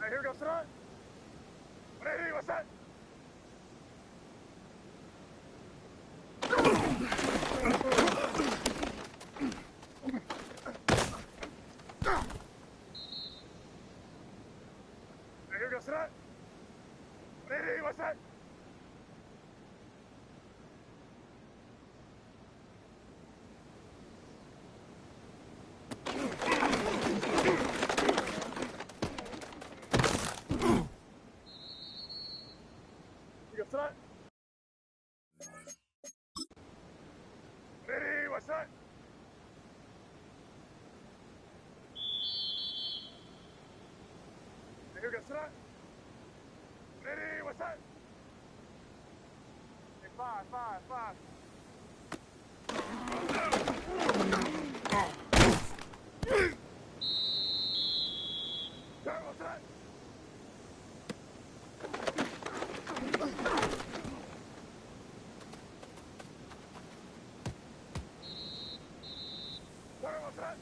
Hey, here we go, son. Hey, what's that? Hey, here we go, son. Hey, what's that? You go, son. Hey, what's that? Hey, here we go, son. Hey, what's that? Hey, five. Hey, what's that? Hey, what's that?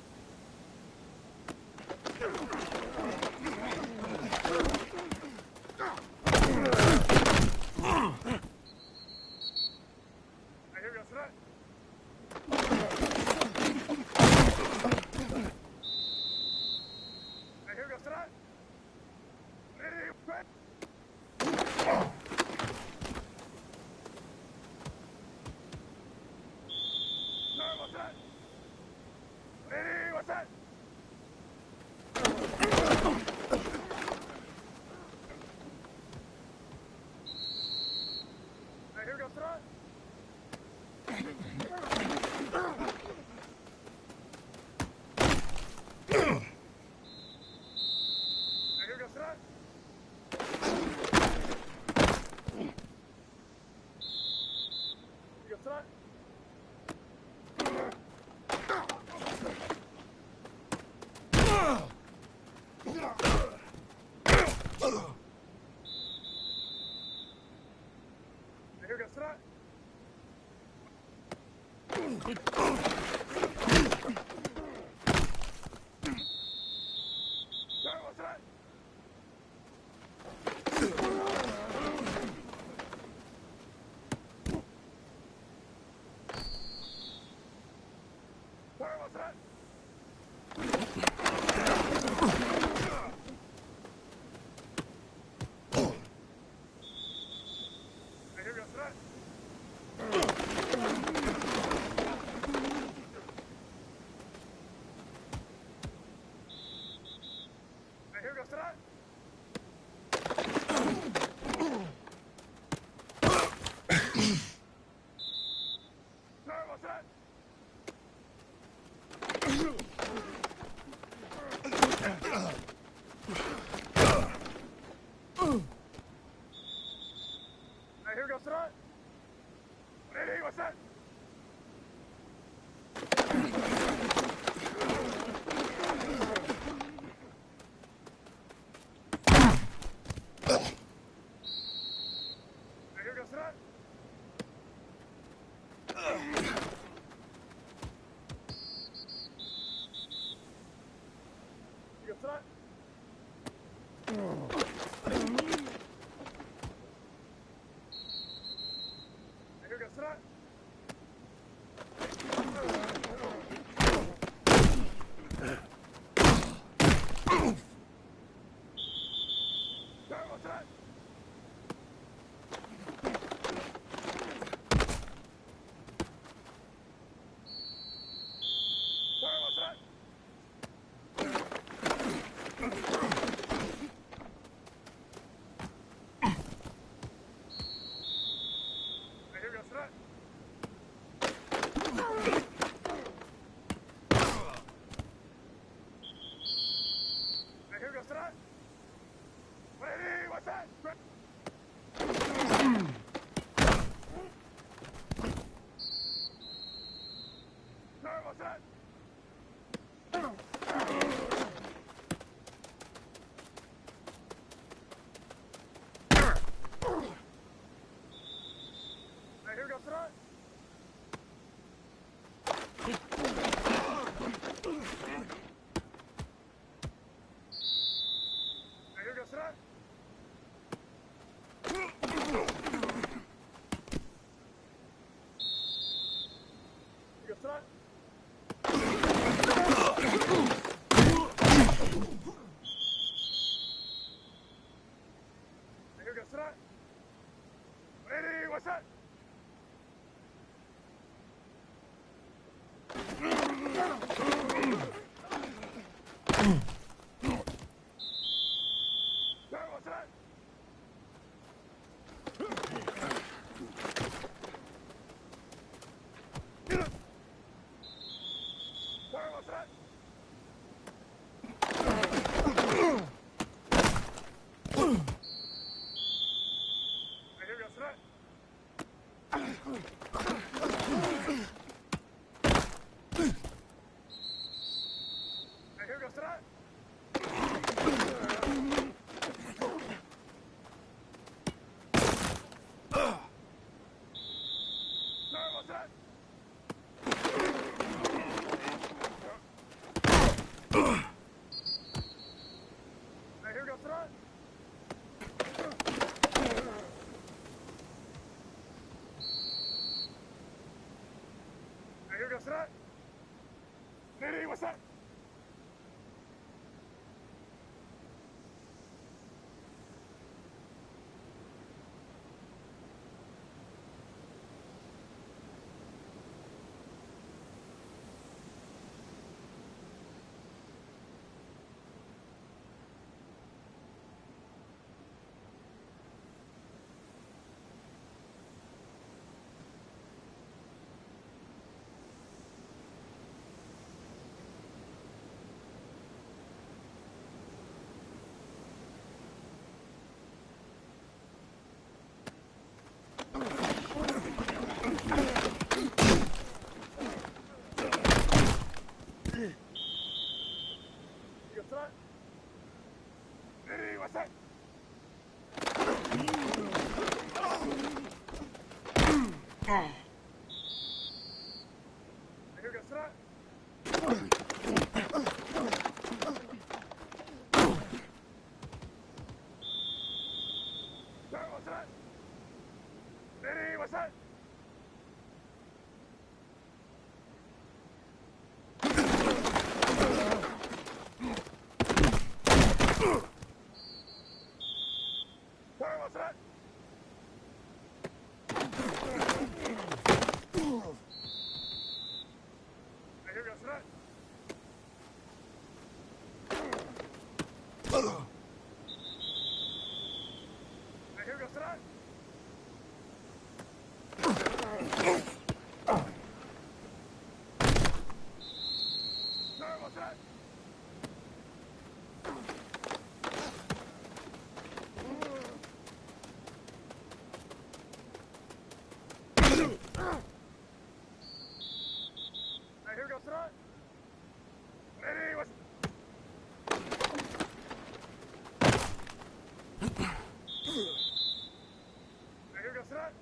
Here goes that. What's that? Here goes that. Ready, what's here goes that.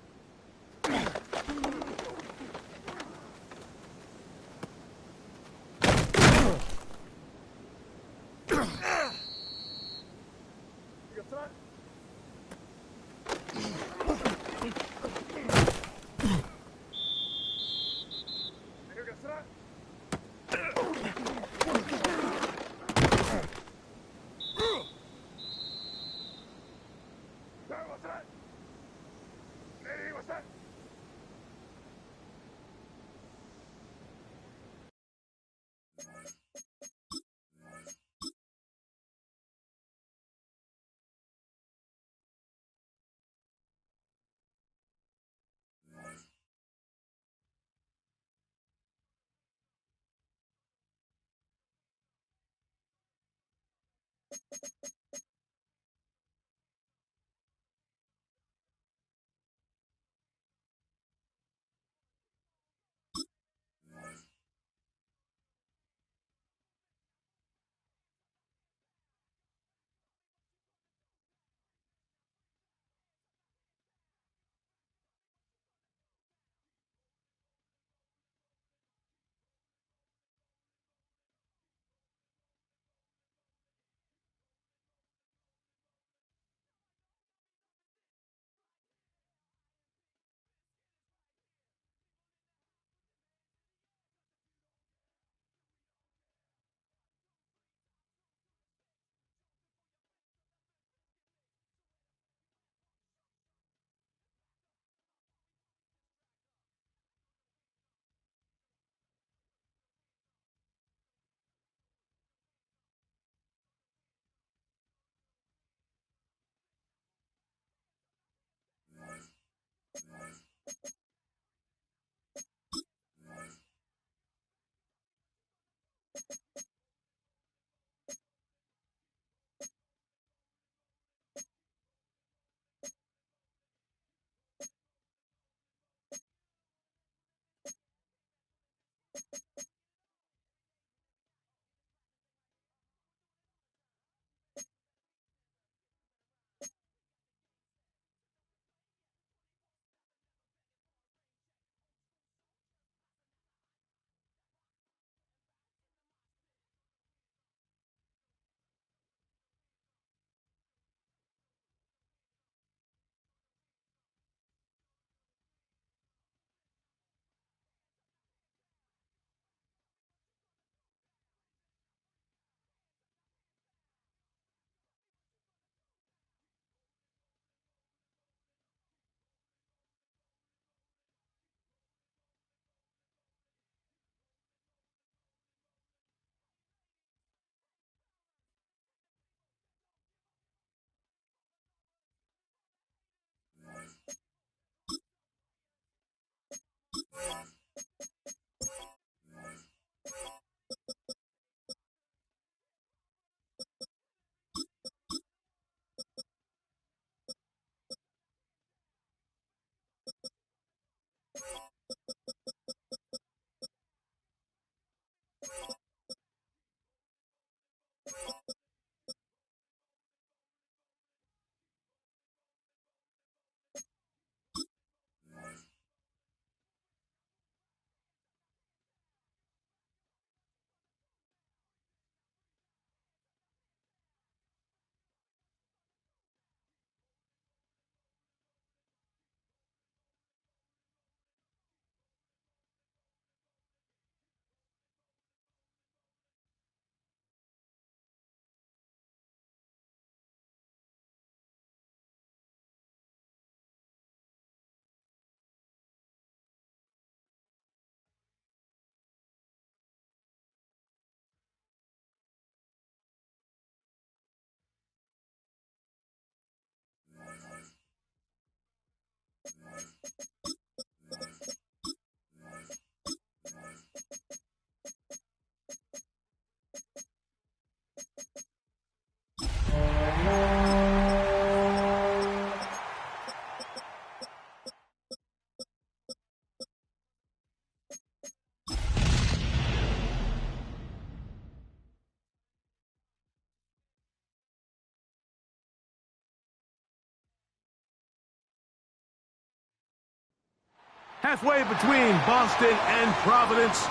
Halfway between Boston and Providence,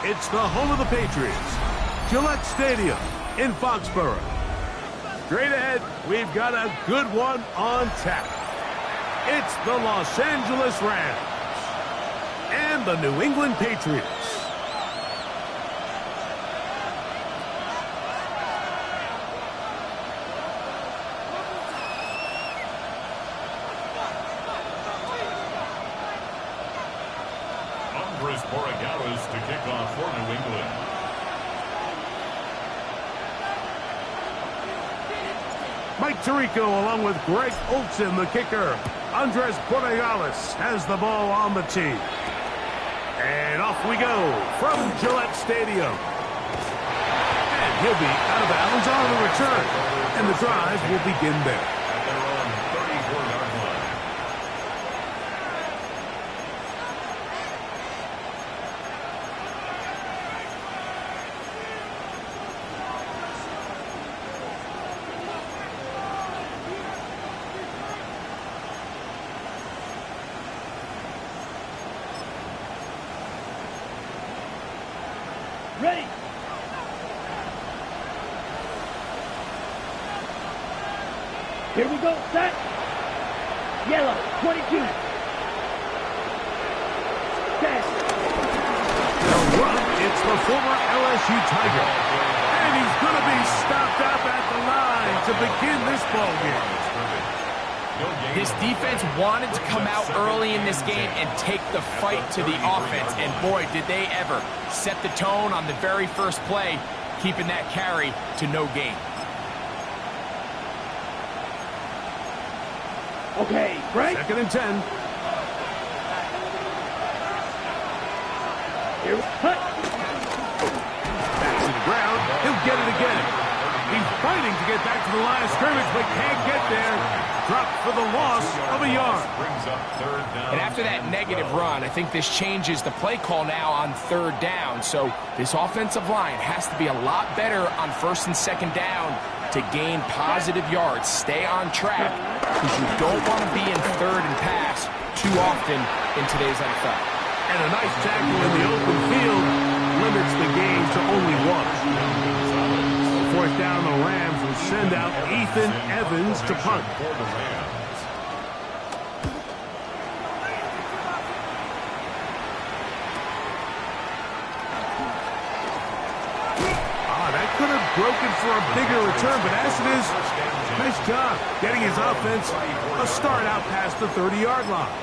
it's the home of the Patriots, Gillette Stadium in Foxborough. Straight ahead, we've got a good one on tap. It's the Los Angeles Rams and the New England Patriots. To kick off for New England. Mike Tirico along with Greg Olsen, the kicker. Andres Borregales has the ball on the tee. And off we go from Gillette Stadium. And he'll be out of bounds on the return. And the drive will begin there. At their own 34-yard line. Ready. Here we go. Set. Yellow. 22. Set. The run, it's the former LSU Tiger. And he's going to be stopped up at the line to begin this ball game. This defense wanted to come out early in this game and take the fight to the offense. And boy, did they ever set the tone on the very first play, keeping that carry to no gain. Okay, break. 2nd and 10. Here, cut. Back to the ground. He'll get it again. He's fighting to get back to the line of scrimmage, but can't get there. Dropped for the loss of a yard. Brings up 3rd down. And after that negative run, I think this changes the play call now on 3rd down. So this offensive line has to be a lot better on 1st and 2nd down to gain positive yards. Stay on track because you don't want to be in 3rd and pass too often in today's NFL. And a nice tackle in the open field limits the game to only 1. 4th down, the Rams will send out Ethan Evans to punt. For the Rams. That could have broken for a bigger return, but as it is, nice job getting his offense a start out past the 30-yard line.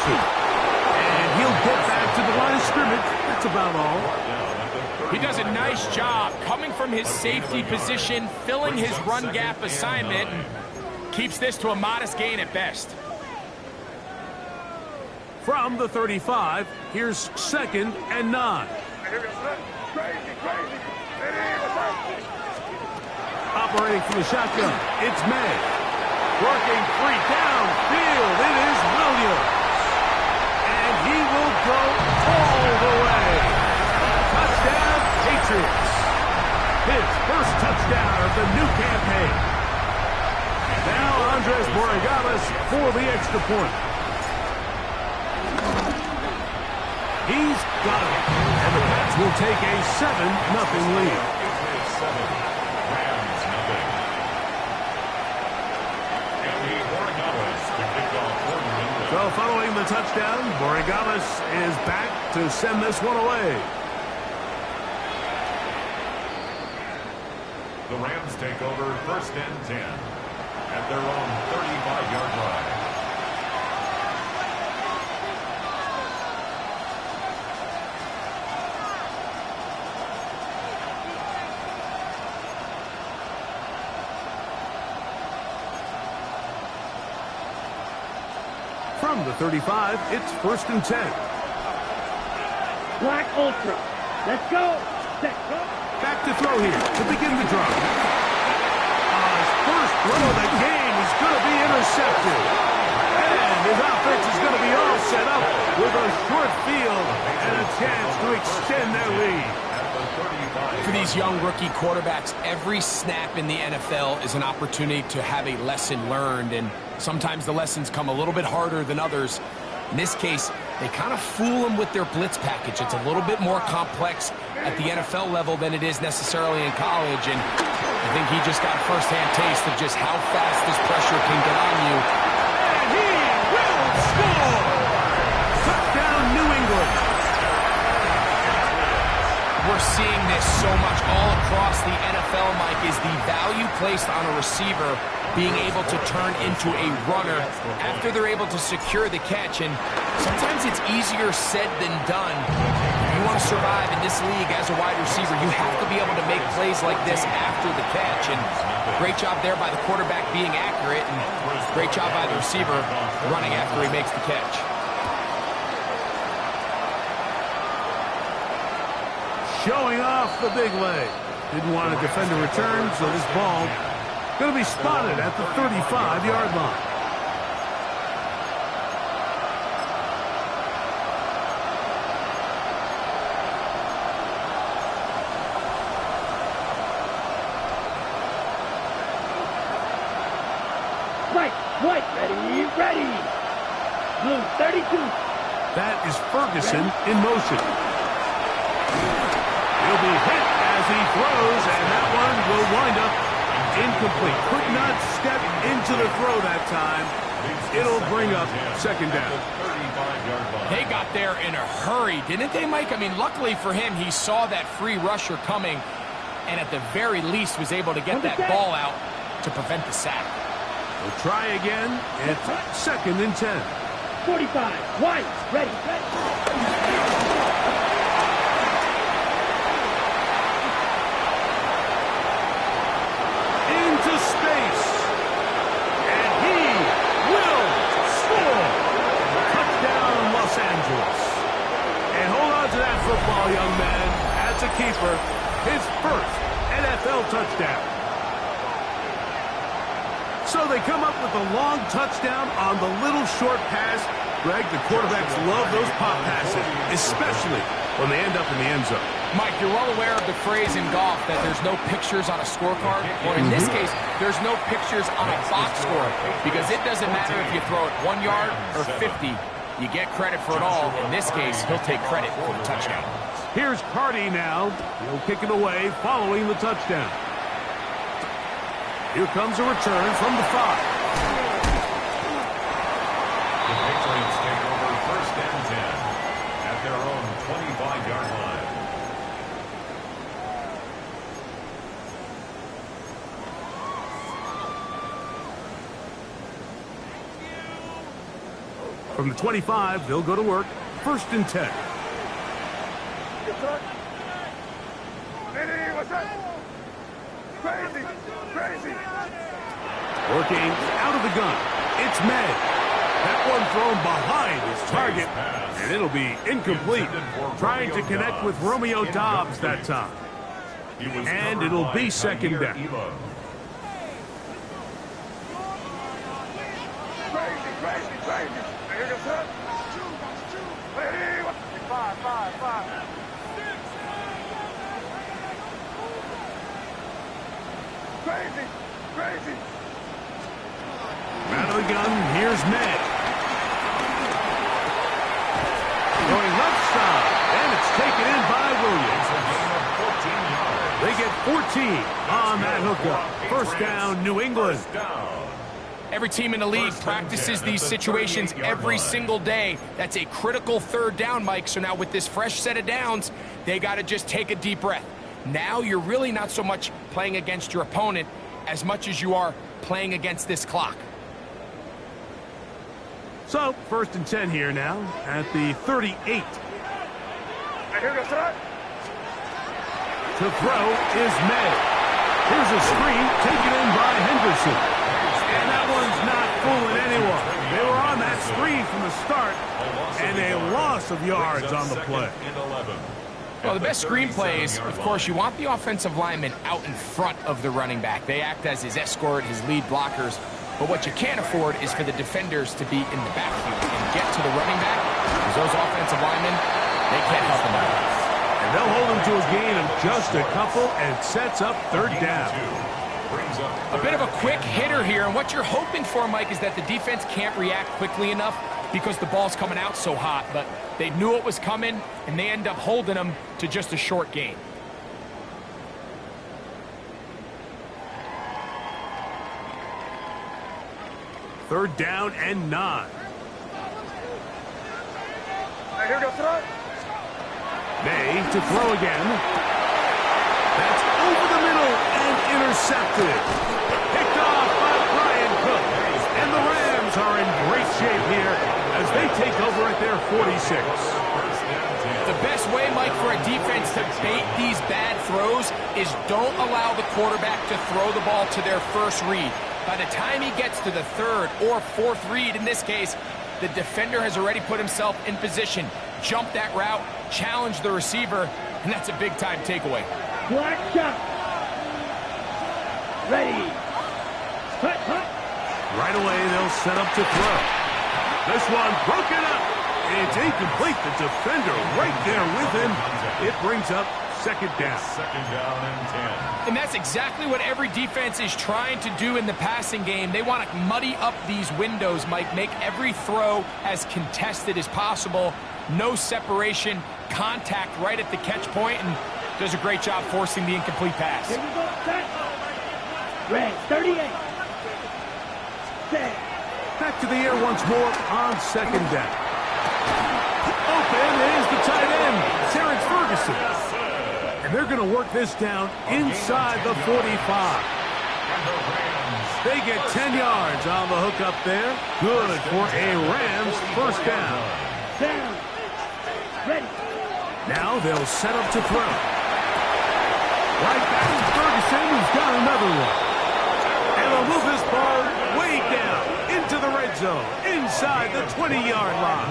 And he'll get back to the line of scrimmage. That's about all. He does a nice job coming from his safety position, filling his run gap assignment, and keeps this to a modest gain at best. From the 35, here's 2nd and 9. Operating from the shotgun, it's May. Working free downfield, it is Williams. And he will go all the way. Touchdown, Patriots. His first touchdown of the new campaign. Now Andres Borregales for the extra point. He's got it. And the Pats will take a 7-0 lead. Rams, nothing. And Borregales to kick off for New England. So following the touchdown, Borregales is back to send this one away. The Rams take over 1st and 10 at their own 35-yard line. From the 35, it's 1st and 10. Black Ultra. Let's go. Set, go. to throw here to begin the drive. His first throw of the game is going to be intercepted. And his offense is going to be all set up with a short field and a chance to extend their lead. For these young rookie quarterbacks, every snap in the NFL is an opportunity to have a lesson learned, and sometimes the lessons come a little bit harder than others. In this case, they kind of fool them with their blitz package. It's a little bit more complex at the NFL level than it is necessarily in college, and I think he just got a first-hand taste of just how fast this pressure can get on you. And he will score! Touchdown, New England! We're seeing this so much all across the NFL, Mike, is the value placed on a receiver being able to turn into a runner after they're able to secure the catch. And sometimes it's easier said than done. If you want to survive in this league as a wide receiver, you have to be able to make plays like this after the catch. And great job there by the quarterback being accurate, and great job by the receiver running after he makes the catch. Showing off the big leg. Didn't want to defend a return, so this ball going to be spotted at the 35-yard line. White, ready. Blue, 32. That is Ferguson in motion. He'll be hit as he throws, and that one will wind up incomplete. Could not step into the throw that time. It'll bring up second down. They got there in a hurry, didn't they, Mike? I mean, luckily for him, he saw that free rusher coming, and at the very least was able to get that ball out to prevent the sack. We'll try again. It's second and 10. 45. White, ready. Into space. And he will score. Touchdown, Los Angeles. And hold on to that football, young man. That's a keeper. His first NFL touchdown. So they come up with a long touchdown on the little short pass. Greg, the quarterbacks love those pop passes, especially when they end up in the end zone. Mike, you're well aware of the phrase in golf that there's no pictures on a scorecard. Or in this case, there's no pictures on a box score, because it doesn't matter if you throw it 1 yard or 50. You get credit for it all. In this case, he'll take credit for the touchdown. Here's Carty now. He'll kick it away following the touchdown. Here comes a return from the 5. The Patriots take over first and 10 at their own 25-yard line. From the 25, they'll go to work. First and 10. What's that? Crazy. Working out of the gun. It's May. That one thrown behind his target, and it'll be incomplete. Trying to connect with Romeo Doubs that time. And it'll be second down. Crazy. Here goes that. Ready. 5. Crazy. Out of the gun, here's May. Going left side, and it's taken in by Williams. They get 14 on that hookup. First down, New England. Every team in the league practices these situations every single day. That's a critical third down, Mike. So now with this fresh set of downs, they got to just take a deep breath. Now you're really not so much playing against your opponent as much as you are playing against this clock. So, first and 10 here now at the 38. Here goes that. To throw is May. Here's a screen taken in by Henderson. And that one's not fooling anyone. They were on that screen from the start, and a loss of yards on the play. Well, the best screenplay is, of course, you want the offensive lineman out in front of the running back. They act as his escort, his lead blockers. But what you can't afford is for the defenders to be in the backfield and get to the running back, because those offensive linemen, they can't help him out. And they'll hold him to a gain of just a couple, and sets up third down. A bit of a quick hitter here, and what you're hoping for, Mike, is that the defense can't react quickly enough because the ball's coming out so hot. But they knew it was coming, and they end up holding them to just a short gain. Third down and 9. Here goes throw. May to throw again. That's over the middle and intercepted. Picked off by Brian Cook. And the Rams are in great shape here as they take over at their 46. The best way, Mike, for a defense to bait these bad throws is don't allow the quarterback to throw the ball to their first read. By the time he gets to the third or fourth read, in this case, the defender has already put himself in position, jumped that route, challenged the receiver, and that's a big-time takeaway. Black shot. Ready. Hut, hut. Right away, they'll set up to throw. This one broken up. It's incomplete. The defender right there with him. It brings up second down. Second down and 10. And that's exactly what every defense is trying to do in the passing game. They want to muddy up these windows, Mike, make every throw as contested as possible. No separation, contact right at the catch point, and does a great job forcing the incomplete pass. Here we go. Set. Red 38. Set. Back to the air once more on second down. Open is the tight end, Terrence Ferguson. And they're going to work this down inside the 45. They get 10 yards on the hook up there. Good for a Rams first down. Down. Ready. Now they'll set up to throw. Right back to Ferguson, who's got another one. And they'll move this ball way down into the red zone, inside the 20-yard line.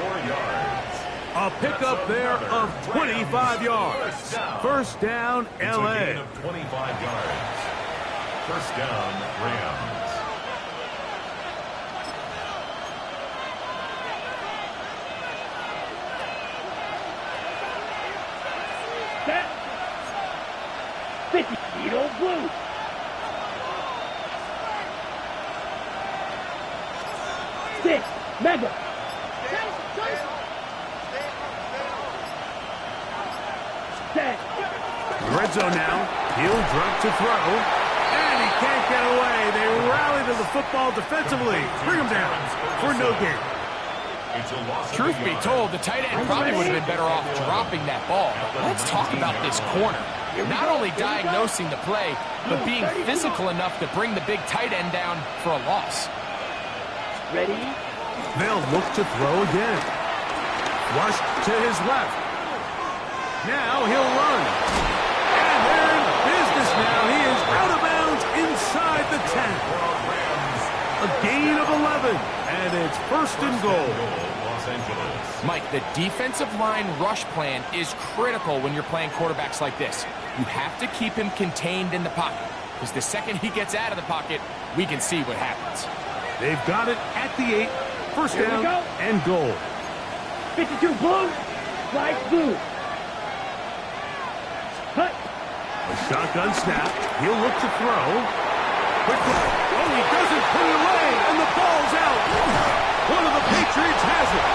A pickup there of 25 yards. First down, L.A. It's a gain of 25 yards. First down, Rams. Set. 50. Beetle blue. Six. Mega. Set. Red zone now. He'll drop to throw. And he can't get away. They rally to the football defensively. Bring him down for no gain. Truth be told, the tight end probably would have been better off dropping that ball. Let's talk about this corner. Not only diagnosing the play, but being physical enough to bring the big tight end down for a loss. Ready. They'll look to throw again. Rush to his left. Now he'll run. And they're in business now. He is out of bounds inside the 10. A gain of 11. And it's first and goal. Los Angeles. Mike, the defensive line rush plan is critical when you're playing quarterbacks like this. You have to keep him contained in the pocket, because the second he gets out of the pocket, we can see what happens. They've got it at the 8. First down and goal. 52 blue. Flag blue. Hut. A shotgun snap. He'll look to throw. Quick play. Oh, he doesn't put it away, and the ball's out. One of the Patriots has it.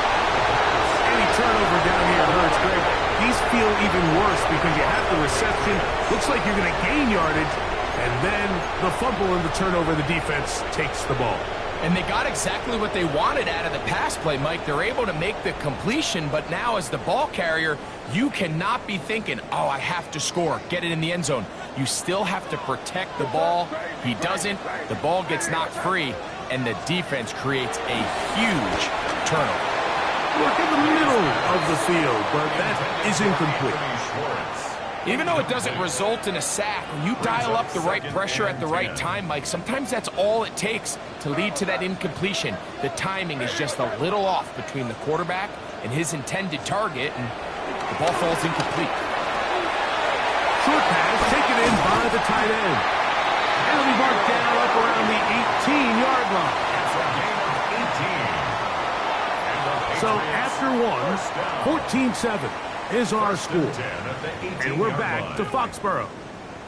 Any turnover down here hurts, Greg. These feel even worse because you have the reception. Looks like you're going to gain yardage, and then the fumble and the turnover, the defense takes the ball. And they got exactly what they wanted out of the pass play, Mike. They're able to make the completion, but now as the ball carrier, you cannot be thinking, oh, I have to score, get it in the end zone. You still have to protect the ball. He doesn't. The ball gets knocked free, and the defense creates a huge turnover. Work in the middle of the field, but that is incomplete. Even though it doesn't result in a sack, when you dial up the right pressure at the right time, Mike, sometimes that's all it takes to lead to that incompletion. The timing is just a little off between the quarterback and his intended target, and the ball falls incomplete. Short pass taken in by the tight end. And it'll be marked down up around the 18-yard line. So after one, 14-7 is our score. And we're back to Foxborough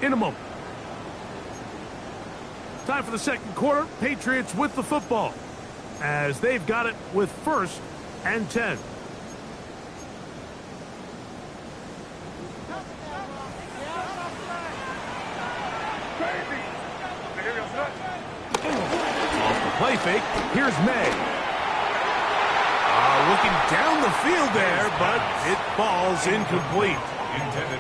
in a moment. Time for the second quarter. Patriots with the football as they've got it with 1st and 10. Off the play fake, here's May. Looking down the field there, but it falls incomplete.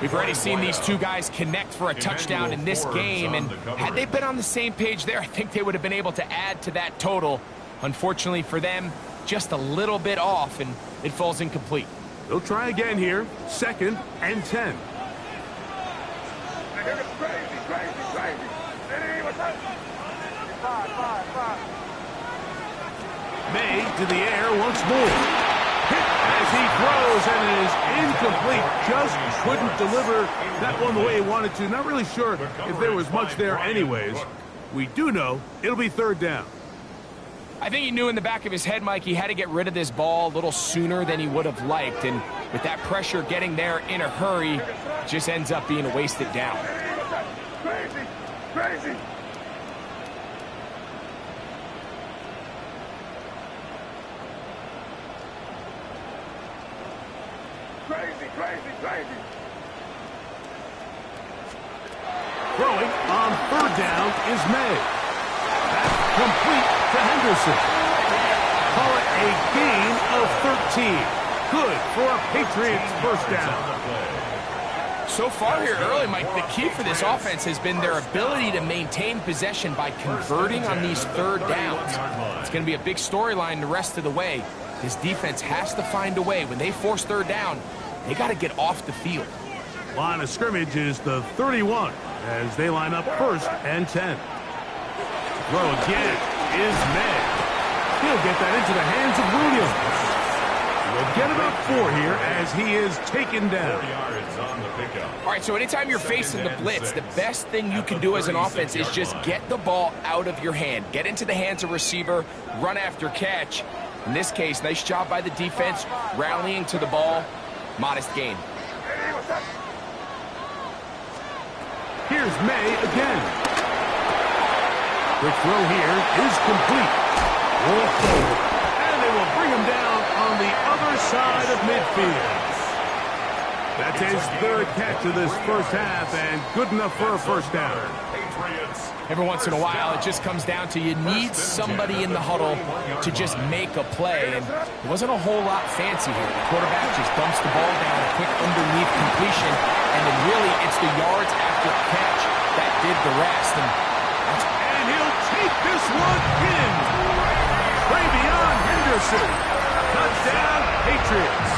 We've already seen these two guys connect for a touchdown in this game, and had they been on the same page there, I think they would have been able to add to that total. Unfortunately for them, just a little bit off, and it falls incomplete. They'll try again here, 2nd and 10. May to the air once more. Hit as he throws, and it is incomplete. Just couldn't deliver that one the way he wanted to. Not really sure if there was much there anyways. We do know it'll be 3rd down. I think he knew in the back of his head, Mike, he had to get rid of this ball a little sooner than he would have liked. And with that pressure getting there in a hurry, it just ends up being a wasted down. Crazy! Crazy! Crazy! Throwing on 3rd down is May. That's complete to Henderson. Call it a gain of 13. Good for a Patriots 1st down. So far here early, Mike, the key for this offense has been their ability to maintain possession by converting on these 3rd downs. It's going to be a big storyline the rest of the way. This defense has to find a way. When they force 3rd down, they got to get off the field. Line of scrimmage is the 31 as they line up 1st and 10. Throw again is May. He'll get that into the hands of Williams. We'll get about 4 here as he is taken down. All right, so anytime you're facing the blitz, the best thing you can do as an offense is just get the ball out of your hand. Get into the hands of receiver, run after catch. In this case, nice job by the defense, rallying to the ball. Modest gain. Here's May again. The throw here is complete. Roll forward. And they will bring him down on the other side of midfield. That's his 3rd catch of this 1st half, and good enough for a 1st down. Every once in a while, it just comes down to you need somebody in the huddle to just make a play, and it wasn't a whole lot fancy here. The quarterback just dumps the ball down, a quick underneath completion, and then really it's the yards after catch that did the rest. And he'll take this one in. Travion Henderson. Touchdown, Patriots.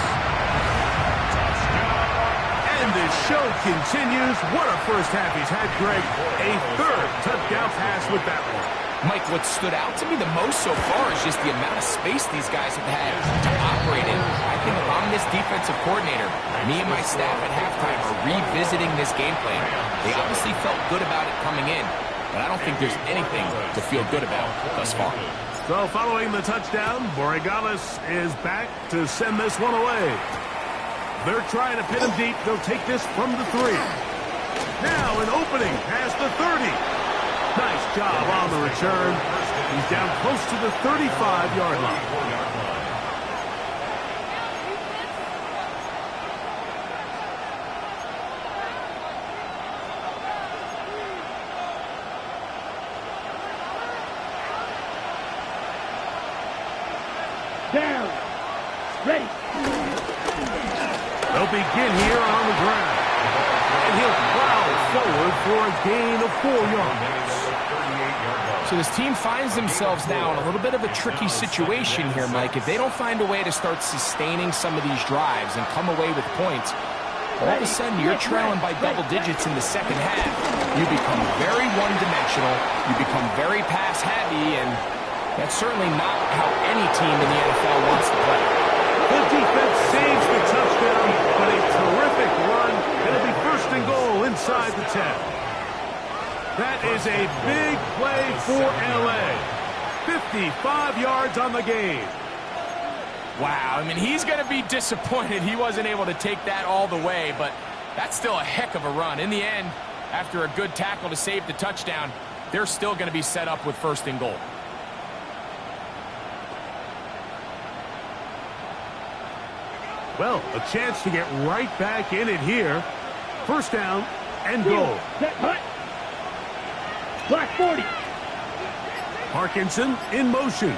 And this show continues. What a 1st half he's had, Greg. A 3rd touchdown pass with that one. Mike, what stood out to me the most so far is just the amount of space these guys have had to operate in. I think if I'm this defensive coordinator, me and my staff at halftime are revisiting this game plan. They obviously felt good about it coming in, but I don't think there's anything to feel good about thus far. So following the touchdown, Borregales is back to send this one away. They're trying to pin him deep. They'll take this from the 3. Now an opening past the 30. Nice job on the return. He's down close to the 35-yard line. Down. Ready. They'll begin here on the ground. And he'll plow forward for a gain of 4 yards. So this team finds themselves now in a little bit of a tricky situation here, Mike. If they don't find a way to start sustaining some of these drives and come away with points, all of a sudden you're trailing by double digits in the 2nd half. You become very one-dimensional. You become very pass-heavy, and that's certainly not how any team in the NFL wants to play. The defense saves the touchdown. touchdown, but a terrific run. It'll be first and goal inside the 10. That is a big play for L.A. 55 yards on the game. Wow, I mean, he's going to be disappointed he wasn't able to take that all the way, but that's still a heck of a run. In the end, after a good tackle to save the touchdown, they're still going to be set up with first and goal. Well, a chance to get right back in it here. First down and goal. Black 40. Parkinson in motion.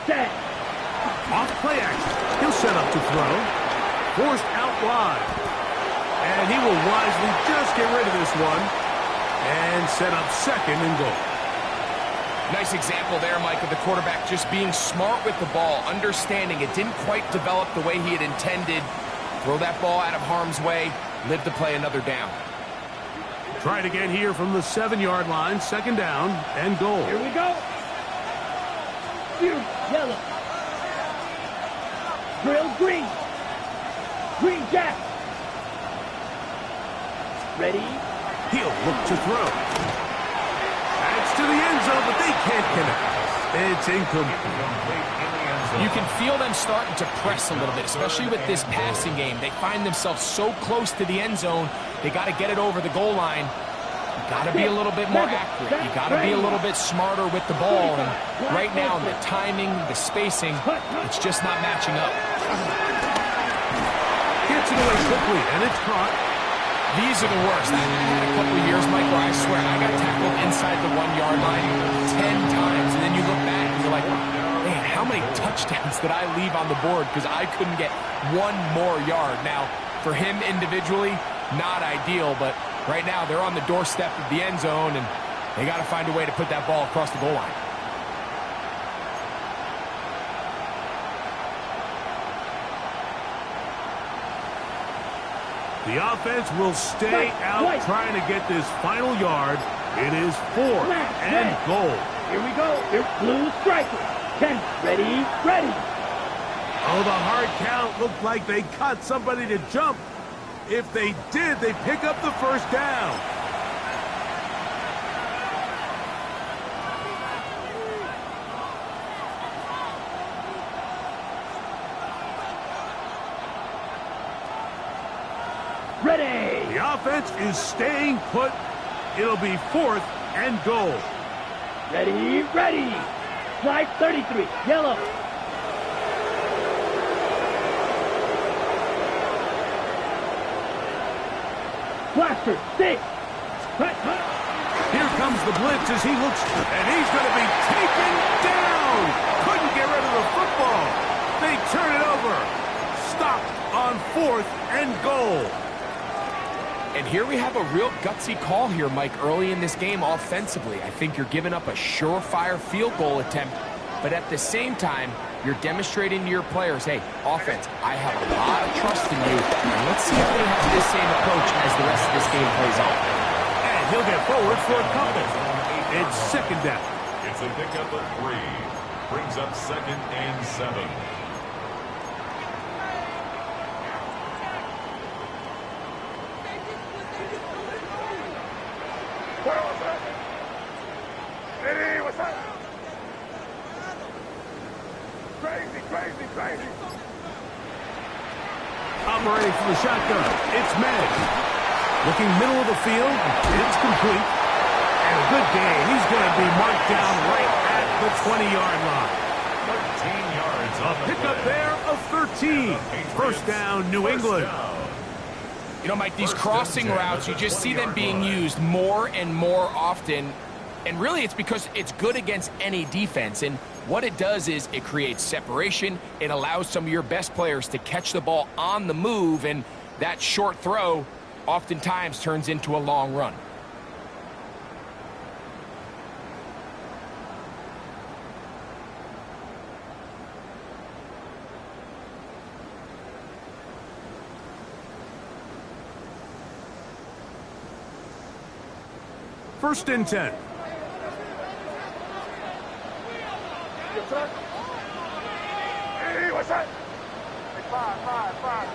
Set. Off play action. He'll set up to throw. Forced out wide. And he will wisely just get rid of this one. And set up second and goal. Nice example there, Mike, of the quarterback just being smart with the ball, understanding it didn't quite develop the way he had intended. Throw that ball out of harm's way, live to play another down. Try it again here from the 7-yard line, second down and goal. Here we go. Here, yellow. Drill green. Green jack. Ready? He'll look to throw. That's to the end zone, but they can't connect. It's incomplete. You can feel them starting to press a little bit, especially with this passing game. They find themselves so close to the end zone, they got to get it over the goal line. You got to be a little bit more accurate. You got to be a little bit smarter with the ball. And right now, the timing, the spacing, it's just not matching up. Gets it away quickly, and it's caught. These are the worst. I had a couple of years, Mike, where I swear I got tackled inside the 1-yard line 10 times, and then you look back and you're like, man, how many touchdowns did I leave on the board because I couldn't get one more yard? Now, for him individually, not ideal, but right now they're on the doorstep of the end zone, and they got to find a way to put that ball across the goal line. The offense will stay out trying to get this final yard. It is 4th and goal. Here we go. Here's blue striker. 10. Ready, ready. Oh, the hard count looked like they caught somebody to jump. If they did, they pick up the first down. Ready. The offense is staying put. It'll be 4th and goal. Ready, ready. Flight 33, yellow. Blaster, 6. Here comes the blitz as he looks, and he's going to be taken down. Couldn't get rid of the football. They turn it over. Stopped on 4th and goal. And here we have a real gutsy call here, Mike, early in this game offensively. I think you're giving up a surefire field goal attempt, but at the same time, you're demonstrating to your players, hey, offense, I have a lot of trust in you, and let's see if they have this same approach as the rest of this game plays out. And he'll get forward for a couple. It's second down. It's a pickup of 3. Brings up 2nd and 7. Ready, what's up? Crazy, crazy, crazy. Operating from the shotgun, it's Meg. Looking middle of the field, it's complete. And a good game. He's going to be marked down right at the 20-yard line. 13 yards on the Pick up play. there of 13. First down, New England. You know, Mike, these crossing routes, you just see them being used more and more often. And really, it's because it's good against any defense. And what it does is it creates separation. It allows some of your best players to catch the ball on the move. And that short throw oftentimes turns into a long run. First and 10. Hey, what's that? Five.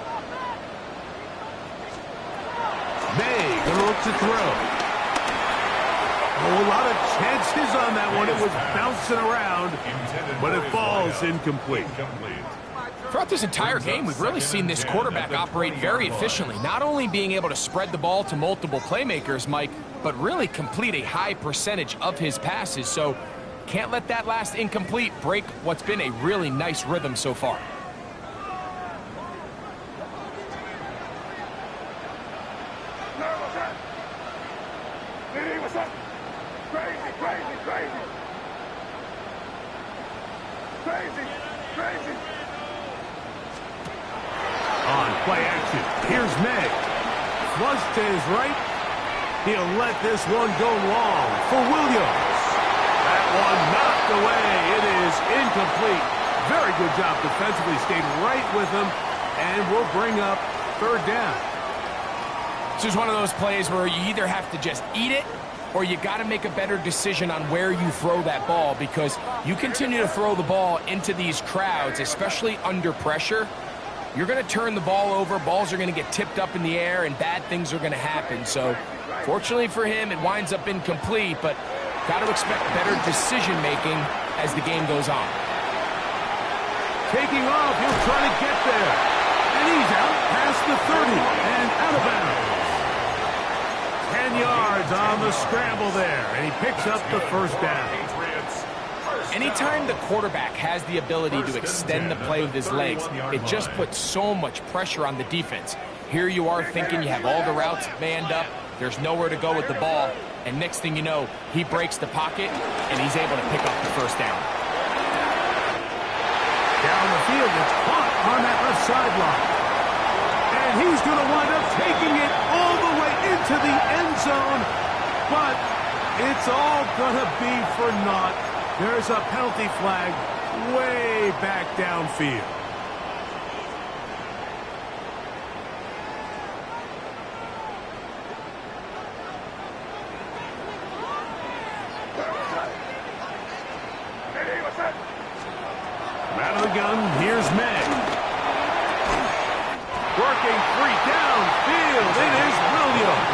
May gonna look to throw. Oh, a lot of chances on that one. It was bouncing around, but it falls incomplete. Throughout this entire game, we've really seen this quarterback operate very efficiently, not only being able to spread the ball to multiple playmakers, Mike, but really complete a high percentage of his passes. So can't let that last incomplete break what's been a really nice rhythm so far. What's that? Crazy. On play action, here's May. Flush to his right. He'll let this one go long for Williams. That one knocked away. It is incomplete. Very good job defensively. Stayed right with him, and will bring up third down. This is one of those plays where you either have to just eat it or you got to make a better decision on where you throw that ball, because you continue to throw the ball into these crowds, especially under pressure, you're going to turn the ball over, balls are going to get tipped up in the air, and bad things are going to happen. So, fortunately for him, it winds up incomplete, but got to expect better decision-making as the game goes on. Taking off, he'll try to get there. And he's out past the 30 and out of bounds. 10 yards on the scramble there, and he picks up the first down. Anytime the quarterback has the ability to extend the play with his legs, it just puts so much pressure on the defense. Here you are thinking you have all the routes manned up, there's nowhere to go with the ball, and next thing you know, he breaks the pocket, and he's able to pick up the first down. Down the field, it's caught on that left sideline. And he's going to wind up taking it all the way into the end zone, but it's all going to be for naught. There's a penalty flag way back downfield. Out of the gun, here's May. Working free downfield, it is Williams.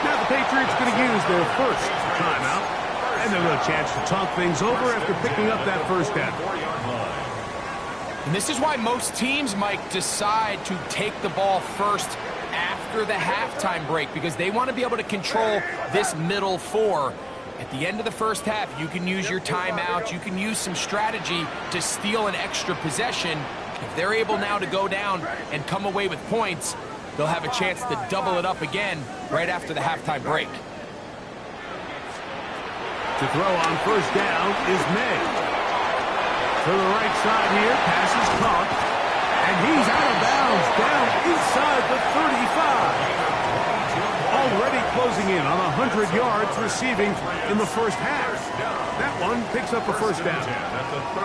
Now the Patriots going to use their first timeout, and they'll have a chance to talk things over after picking up that first down. And this is why most teams, Mike, decide to take the ball first after the halftime break, because they want to be able to control this middle four. At the end of the first half, you can use your timeout, you can use some strategy to steal an extra possession. If they're able now to go down and come away with points, they'll have a chance to double it up again right after the halftime break. To throw on first down is May. To the right side here, pass is caught, and he's out of bounds down inside the 35. Already closing in on 100 yards receiving in the first half. That one picks up a first down.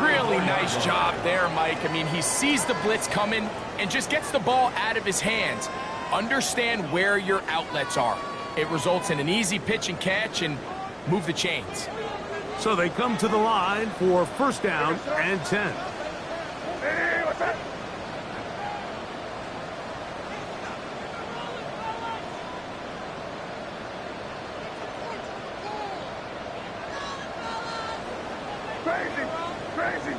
Really nice job there, Mike. I mean, he sees the blitz coming and just gets the ball out of his hands. Understand where your outlets are. It results in an easy pitch and catch and move the chains. So they come to the line for first down and 10. Hey, what's that? Crazy.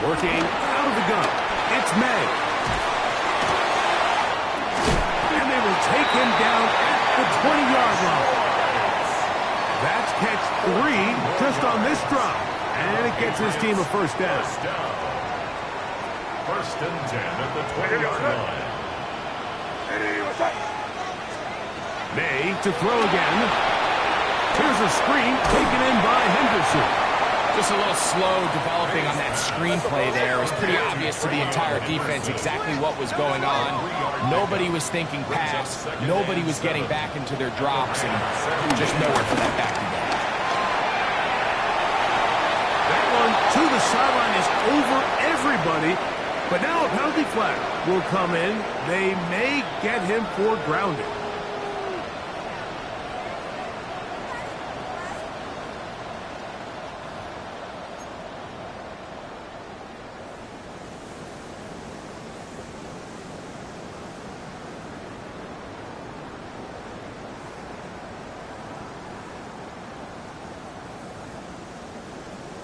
Working out of the gun, it's May. And they will take him down at the 20-yard line. That's catch 3 just on this drive. And it gets his team a first down. First and 10 at the 20-yard line. Hey, what's that? May to throw again. Here's a screen taken in by Henderson. Just a little slow developing on that screenplay there. It was pretty obvious to the entire defense exactly what was going on. Nobody was thinking pass. Nobody was getting back into their drops, and just nowhere for that back to go. That one to the sideline is over everybody. But now a penalty flag will come in. They may get him for grounding.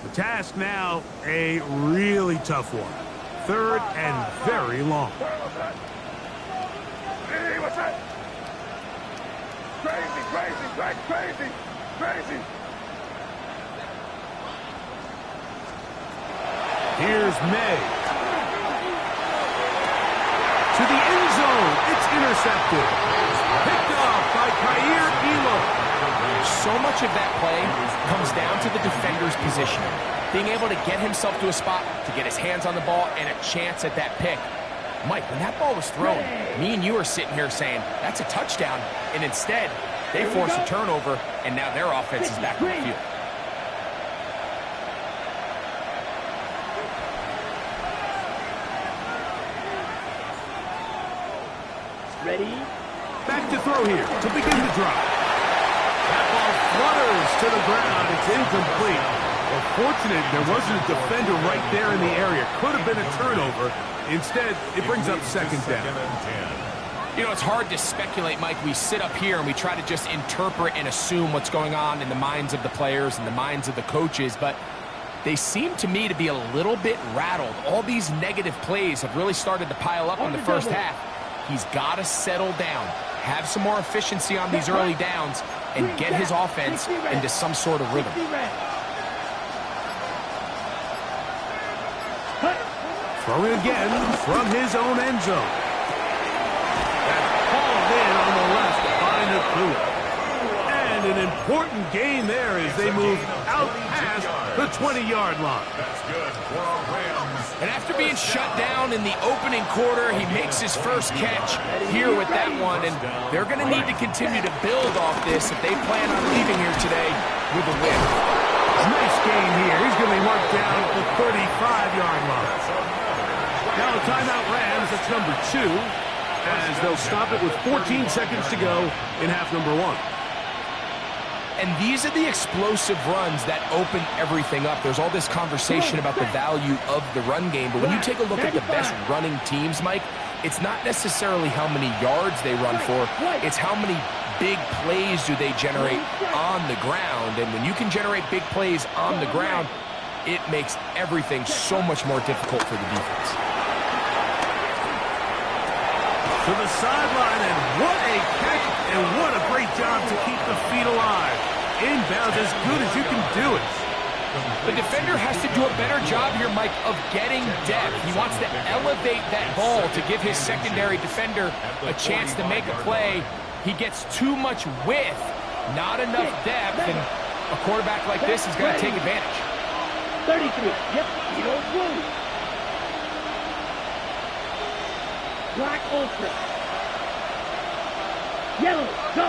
The task now, a really tough one. 3rd and very long. Hey, what's that? Crazy, crazy, crazy, crazy. Here's May. To the end zone. It's intercepted. Picked off by Kair Elo. So much of that play comes down to the defender's positioning. Being able to get himself to a spot, to get his hands on the ball, and a chance at that pick. Mike, when that ball was thrown, me and you are sitting here saying, that's a touchdown. And instead, they force a turnover, and now their offense is back on the field. Ready? Back to throw here to begin the drive. That ball flutters to the ground. It's incomplete. Well, fortunate there wasn't a defender right there in the area. Could have been a turnover. Instead, it brings up 2nd down. You know, it's hard to speculate, Mike. We sit up here and we try to just interpret and assume what's going on in the minds of the players and the minds of the coaches, but they seem to me to be a little bit rattled. All these negative plays have really started to pile up in the first half. He's got to settle down, have some more efficiency on these early downs, and get his offense into some sort of rhythm. Throwing again from his own end zone. That's hauled in on the left by Nakua. And an important gain there as they move out past the 20-yard line. That's good for our Rams. And after being shut down in the opening quarter, he makes his first catch here with that one. And they're going to need to continue to build off this if they plan on leaving here today with a win. Nice game here. He's going to be marked down at the 35-yard line. Now a timeout Rams, that's number 2, as they'll stop it with 14 seconds to go in half number 1. And these are the explosive runs that open everything up. There's all this conversation about the value of the run game, but when you take a look at the best running teams, Mike, it's not necessarily how many yards they run for, it's how many big plays do they generate on the ground. And when you can generate big plays on the ground, it makes everything so much more difficult for the defense. To the sideline, and what a catch, and what a great job to keep the feet alive. Inbounds as good as you can do it. The defender has to do a better job here, Mike, of getting depth. He wants to elevate that ball to give his secondary defender a chance to make a play. He gets too much width, not enough depth, and a quarterback like this is going to take advantage. 33. Yep, Edo blue. Black ultra. Yellow, go.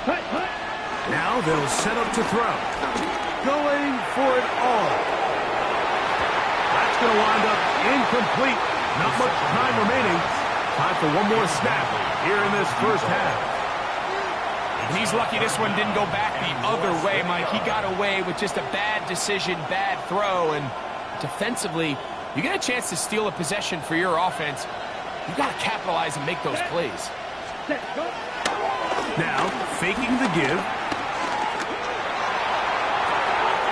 Hut, hut. Now they'll set up to throw. Going for it all. That's going to wind up incomplete. Not much time remaining. Time for one more snap here in this first half. And he's lucky this one didn't go back the other way, Mike. He got away with just a bad decision, bad throw, and defensively, you get a chance to steal a possession for your offense. You got to capitalize and make those plays. Set, go. Now, faking the give.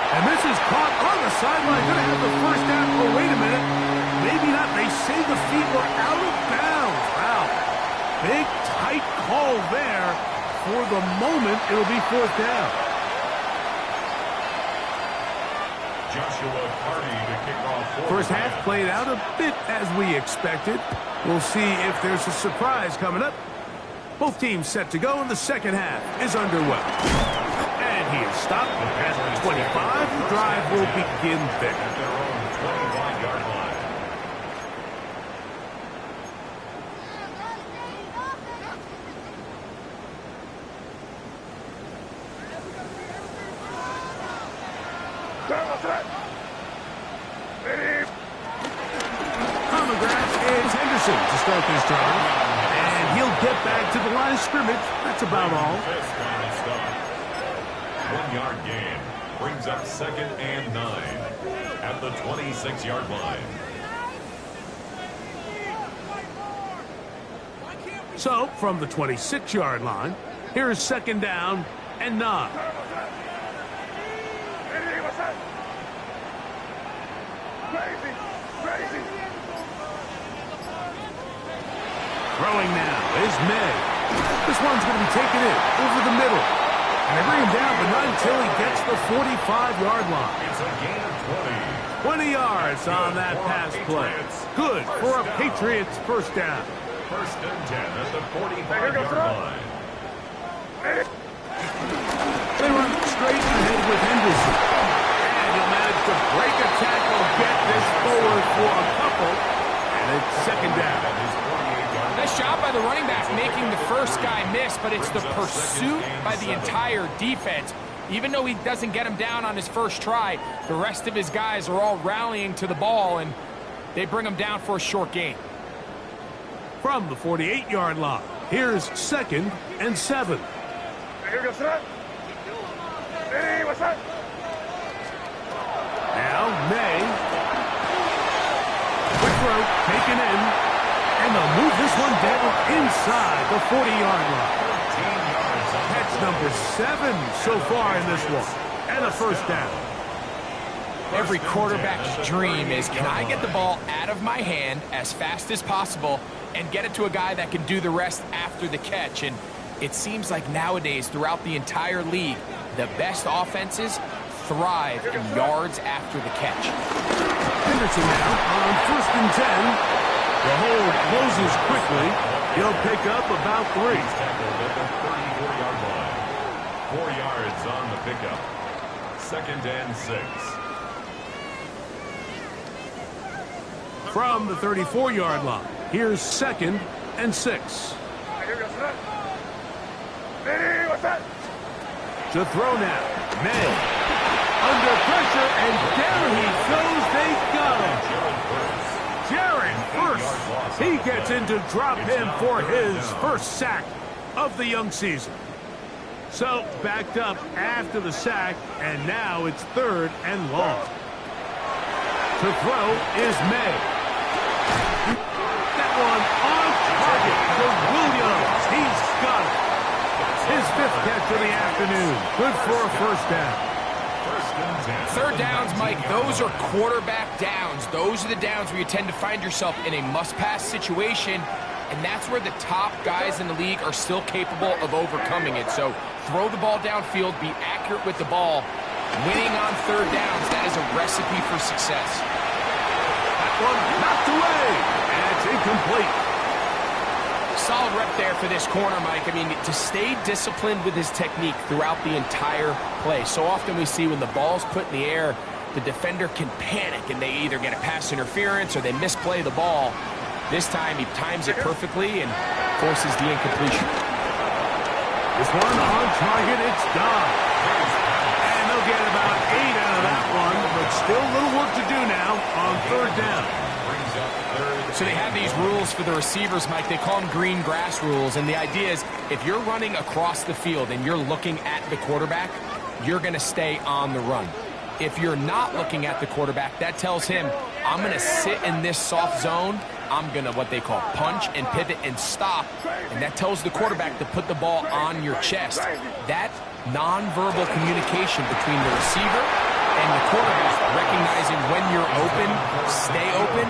And this is caught on the sideline. Going to have the first down. Oh, wait a minute. Maybe not. They say the feet were out of bounds. Wow. Big, tight call there. For the moment, it'll be 4th down. Joshua Carty to kick off. First half played out a bit as we expected. We'll see if there's a surprise coming up. Both teams set to go, and the second half is underway. And he is stopped at the 25. The drive will begin there. At their own 25-yard line. On the grass, it's Henderson to start this drive. And he'll get back to the line of scrimmage. That's about all. 1-yard gain brings up 2nd and 9 at the 26-yard line. So, from the 26-yard line, here's second down and 9. Crazy! Crazy! Throwing now is May. This one's going to be taken in over the middle. And they bring him down, but not until he gets the 45-yard line. It's a gain of 20 yards on that pass play. Good for a Patriots first down. 20. First and 10 at the 45-yard line. They run straight ahead with Henderson. And he'll manage to break a tackle, get this forward for a couple. And it's second down. Nice job by the running back making the first guy miss, but it's the pursuit by the entire defense. Even though he doesn't get him down on his first try, the rest of his guys are all rallying to the ball, and they bring him down for a short gain. From the 48-yard line, here's second and 7. Here goes that. Hey, what's that? Now May. Quick throw, taken in. And they'll move this one down inside the 40-yard line. Catch number 7 so far in this one. And a first down. Every quarterback's dream is, can I get the ball out of my hand as fast as possible and get it to a guy that can do the rest after the catch? And it seems like nowadays, throughout the entire league, the best offenses thrive in yards after the catch. Henderson now on first and 10. The hold closes quickly. He'll pick up about 3. He's tackled at the 34-yard line. 4 yards on the pickup. Second and 6. From the 34-yard line, here's second and 6. Here goes that. Hey, what's that? To throw now, May. Under pressure, and down he goes. They got him. Jared first. He gets in to drop him for his first sack of the young season. So, backed up after the sack, and now it's third and long. To throw is May. That one on target for Williams. He's got it. His 5th catch of the afternoon. Good for a first down. Third downs, Mike, those are quarterback downs. Those are the downs where you tend to find yourself in a must-pass situation, and that's where the top guys in the league are still capable of overcoming it. So throw the ball downfield, be accurate with the ball. Winning on third downs, that is a recipe for success. That one knocked away, and it's incomplete. Solid rep there for this corner, Mike. I mean, to stay disciplined with his technique throughout the entire play. So often we see when the ball's put in the air, the defender can panic, and they either get a pass interference or they misplay the ball. This time, he times it perfectly and forces the incompletion. This one on target, it's gone. And they'll get about 8 out of that one, but still a little work to do now on third down. So they have these rules for the receivers, Mike. They call them green grass rules, and the idea is if you're running across the field and you're looking at the quarterback, you're going to stay on the run. If you're not looking at the quarterback, that tells him, I'm going to sit in this soft zone. I'm going to, what they call, punch and pivot and stop, and that tells the quarterback to put the ball on your chest. That nonverbal communication between the receiver and the quarterback, recognizing when you're open, stay open,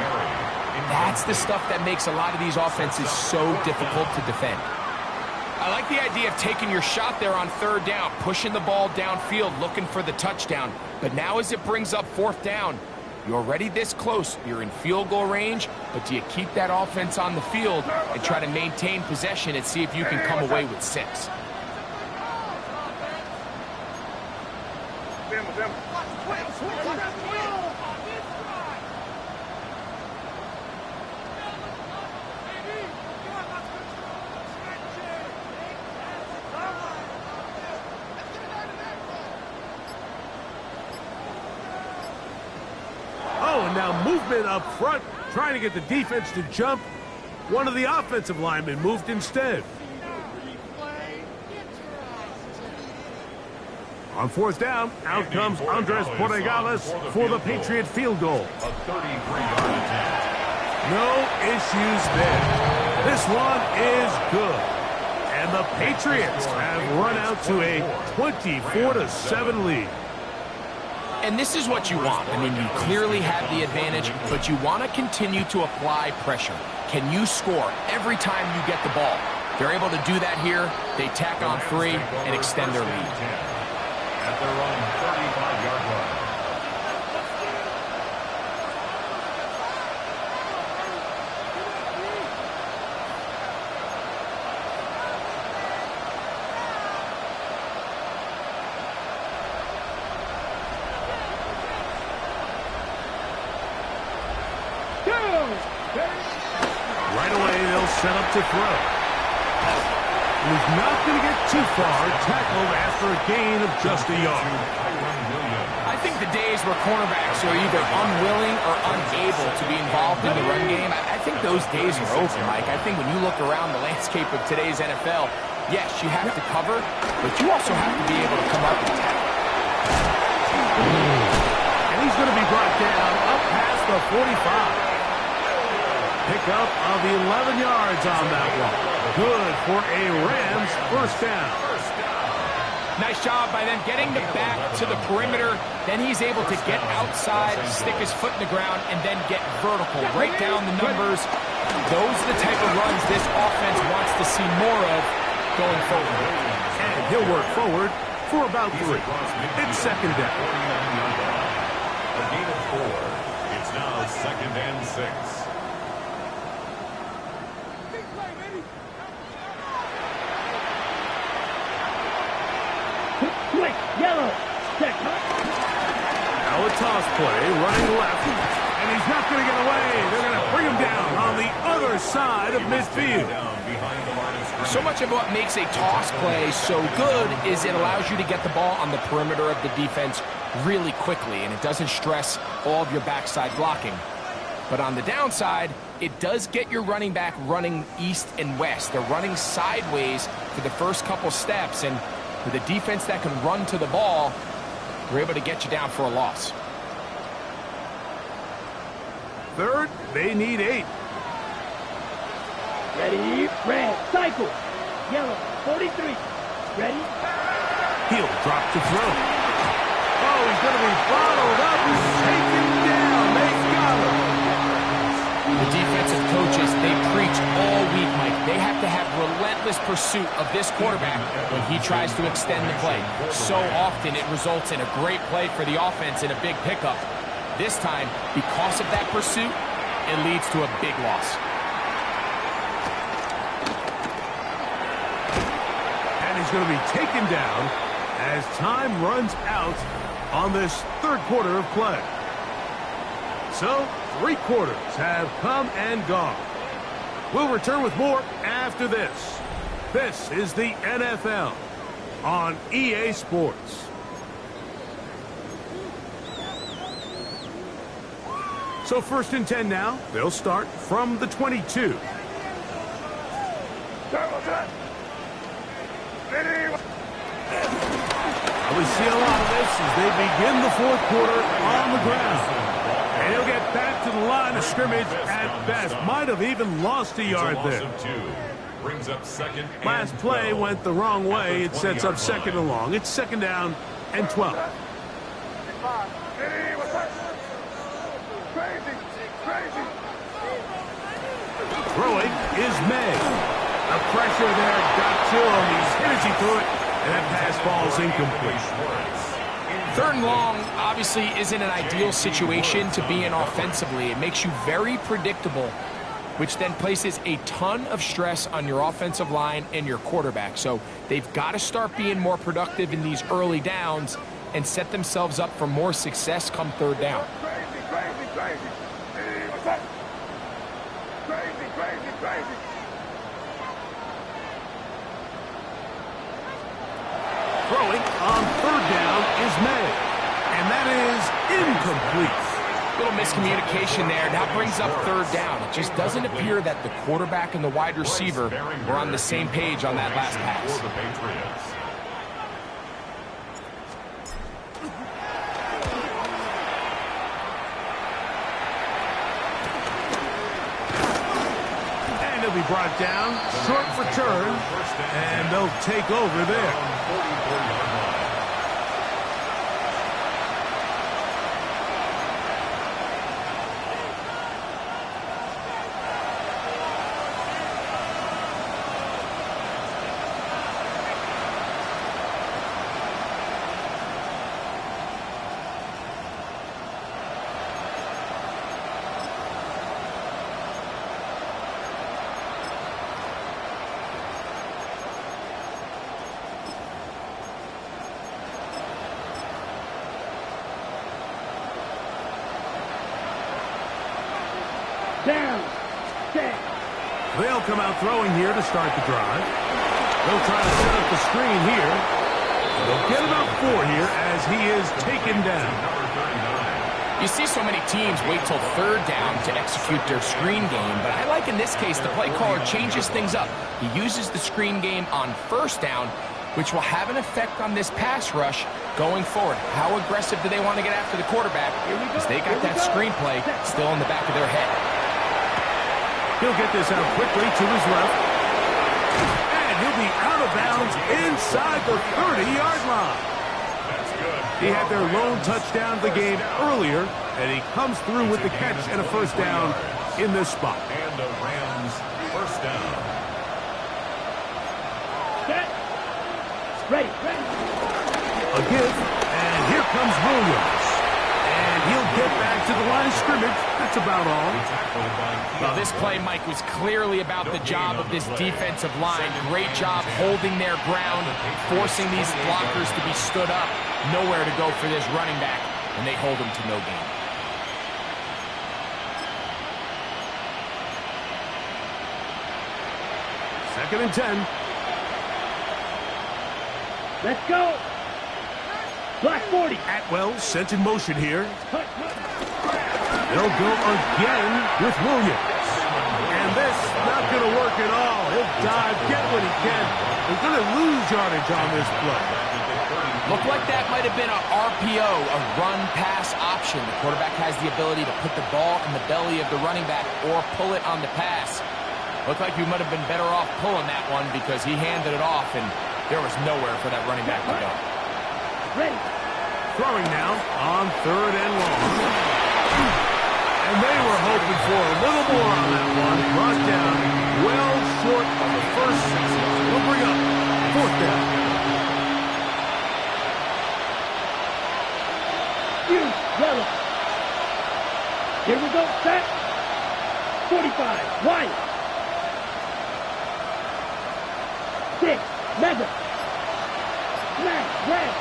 that's the stuff that makes a lot of these offenses so difficult to defend. I like the idea of taking your shot there on third down, pushing the ball downfield, looking for the touchdown. But now as it brings up fourth down, you're already this close. You're in field goal range, but do you keep that offense on the field and try to maintain possession and see if you can come away with 6? Now movement up front, trying to get the defense to jump. One of the offensive linemen moved instead. On fourth down, out comes Andres Porregales for the Patriot field goal. A 33-yard attempt. No issues there. This one is good. And the Patriots have run out to a 24-7 lead. And this is what you want. I mean, you clearly have the advantage, but you want to continue to apply pressure. Can you score every time you get the ball? They're able to do that here. They tack on 3 and extend their lead. At their own 35-yard line. Right away, they'll set up to throw. He's not going to get too far, tackled after a gain of just a yard. I think the days where cornerbacks are either unwilling or unable to be involved in the run game, I think those days are over, Mike. I think when you look around the landscape of today's NFL, yes, you have to cover, but you also have to be able to come up and tackle. And he's going to be brought down up past the 45. Pickup of 11 yards on that one. Good for a Rams first down. Nice job by them getting the back to the perimeter. Then he's able to get outside, stick his foot in the ground, and then get vertical. Right down the numbers. Those are the type of runs this offense wants to see more of going forward. And he'll work forward for about 3. It's second down. A gain of 4. It's now second and 6. Quick, yellow, check. Now a toss play, running left, and he's not going to get away. They're going to bring him down on the other side of midfield. So much of what makes a toss play so good is it allows you to get the ball on the perimeter of the defense really quickly, and it doesn't stress all of your backside blocking. But on the downside, it does get your running back running east and west. They're running sideways for the first couple steps, and with a defense that can run to the ball, we're able to get you down for a loss. Third, they need 8. Ready, red, cycle. Yellow, 43. Ready? He'll drop to throw. Oh, he's going to be bottled up and taken down. They got him. The defensive coaches, they preach all week, Mike. They have to have relentless pursuit of this quarterback when he tries to extend the play. So often it results in a great play for the offense and a big pickup. This time, because of that pursuit, it leads to a big loss. And he's going to be taken down as time runs out on this third quarter of play. So, 3 quarters have come and gone. We'll return with more after this. This is the NFL on EA Sports. So first and 10 now. They'll start from the 22. We see a lot of this as they begin the fourth quarter on the ground. And he'll get back to the line of scrimmage at best. Might have even lost a yard there. Brings up second and Last play 12. went the wrong way. It sets up second and long. It's second down and 12. Throwing is May. The pressure there got to him. He's hit as he threw it, and that pass ball's incomplete. Third and long obviously isn't an ideal situation to be in offensively. It makes you very predictable, which then places a ton of stress on your offensive line and your quarterback. So they've got to start being more productive in these early downs and set themselves up for more success come third down. Throwing on third down is May, and that is incomplete. Little miscommunication there. Now brings up third down. It just doesn't appear that the quarterback and the wide receiver were on the same page on that last pass. he'll be brought down, short return, and they'll take over there. 44-yard line. Down. Set. They'll come out throwing here to start the drive. They'll try to set up the screen here. They'll get about 4 here as he is taken down. You see so many teams wait till third down to execute their screen game, but I like in this case the play caller changes things up. He uses the screen game on first down, which will have an effect on this pass rush going forward. How aggressive do they want to get after the quarterback? Because they got that screenplay still in the back of their head. He'll get this out quickly to his left. And he'll be out of bounds inside the 30-yard line. That's good. He had their lone touchdown of the game earlier, and he comes through with the catch and a first down in this spot. And the Rams first down. Set. Ready. A give, and here comes Williams. And he'll get back to the line of scrimmage. That's about all. Tackled by Well, this play, Mike, was clearly about the job of this defensive line. Great job holding their ground, forcing these blockers to be stood up. Nowhere to go for this running back, and they hold him to no gain. Second and 10. Let's go. Black 40. Atwell sent in motion here. Hut. They'll go again with Williams. And this not going to work at all. He'll dive, get what he can. They're going to lose yardage on this play. Looked like that might have been a RPO, a run-pass option. The quarterback has the ability to put the ball in the belly of the running back or pull it on the pass. Looked like you might have been better off pulling that one because he handed it off, and there was nowhere for that running back to go. Ready. Throwing now on third and long. And they were hoping for a little more on that one. Brought down well short of the first. We'll bring up fourth down. Yellow. Here we go. Set. 45. White. 6. Mega. Smash. Red.